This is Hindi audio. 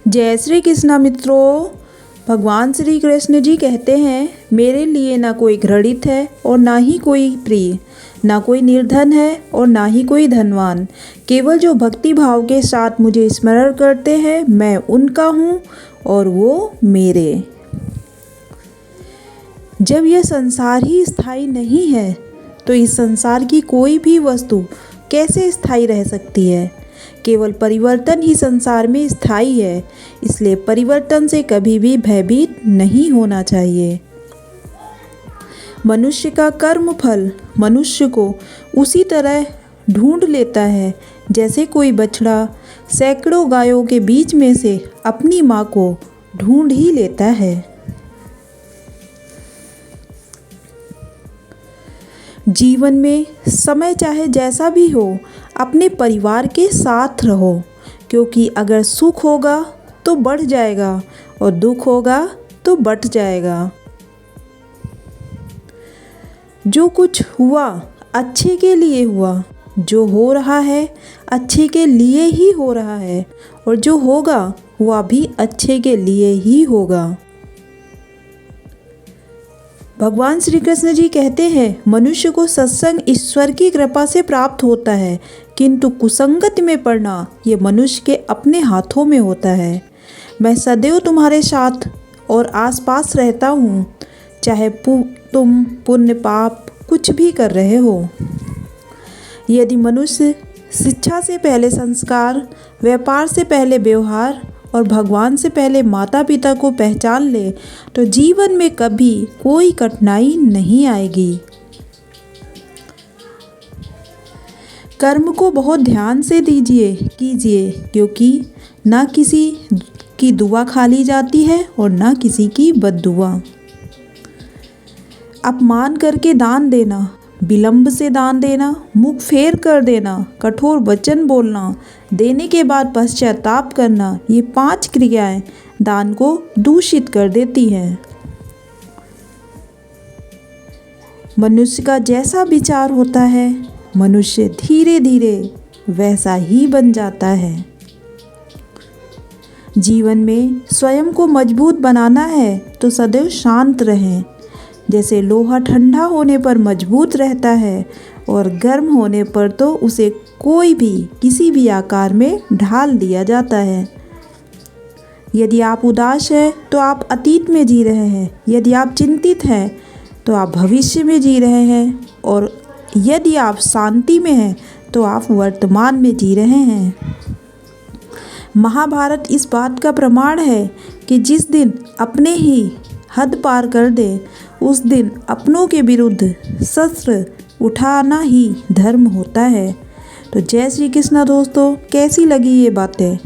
जय श्री कृष्णा मित्रों। भगवान श्री कृष्ण जी कहते हैं, मेरे लिए ना कोई घृणित है और ना ही कोई प्रिय, ना कोई निर्धन है और ना ही कोई धनवान। केवल जो भक्ति भाव के साथ मुझे स्मरण करते हैं, मैं उनका हूँ और वो मेरे। जब यह संसार ही स्थायी नहीं है तो इस संसार की कोई भी वस्तु कैसे स्थायी रह सकती है। केवल परिवर्तन ही संसार में स्थायी है, इसलिए परिवर्तन से कभी भी भयभीत नहीं होना चाहिए। मनुष्य का कर्म फल मनुष्य को उसी तरह ढूंढ लेता है जैसे कोई बछड़ा सैकड़ों गायों के बीच में से अपनी माँ को ढूंढ ही लेता है। जीवन में समय चाहे जैसा भी हो, अपने परिवार के साथ रहो, क्योंकि अगर सुख होगा तो बढ़ जाएगा और दुख होगा तो बट जाएगा। जो कुछ हुआ अच्छे के लिए हुआ, जो हो रहा है अच्छे के लिए ही हो रहा है और जो होगा वह भी अच्छे के लिए ही होगा। भगवान श्री कृष्ण जी कहते हैं, मनुष्य को सत्संग ईश्वर की कृपा से प्राप्त होता है, किंतु कुसंगत में पड़ना ये मनुष्य के अपने हाथों में होता है। मैं सदैव तुम्हारे साथ और आसपास रहता हूँ, चाहे तुम पुण्य पाप कुछ भी कर रहे हो। यदि मनुष्य शिक्षा से पहले संस्कार, व्यापार से पहले व्यवहार और भगवान से पहले माता पिता को पहचान ले तो जीवन में कभी कोई कठिनाई नहीं आएगी। कर्म को बहुत ध्यान से कीजिए, क्योंकि ना किसी की दुआ खाली जाती है और ना किसी की बद्दुआ। अपमान करके दान देना, विलंब से दान देना, मुख फेर कर देना, कठोर वचन बोलना, देने के बाद पश्चाताप करना, ये 5 क्रियाएं दान को दूषित कर देती हैं। मनुष्य का जैसा विचार होता है, मनुष्य धीरे धीरे वैसा ही बन जाता है। जीवन में स्वयं को मजबूत बनाना है तो सदैव शांत रहें। जैसे लोहा ठंडा होने पर मजबूत रहता है और गर्म होने पर तो उसे कोई भी किसी भी आकार में ढाल दिया जाता है। यदि आप उदास हैं तो आप अतीत में जी रहे हैं, यदि आप चिंतित हैं तो आप भविष्य में जी रहे हैं, और यदि आप शांति में हैं तो आप वर्तमान में जी रहे हैं। महाभारत इस बात का प्रमाण है कि जिस दिन अपने ही हद पार कर दे, उस दिन अपनों के विरुद्ध शस्त्र उठाना ही धर्म होता है। तो जय श्री कृष्णा दोस्तों, कैसी लगी ये बातें?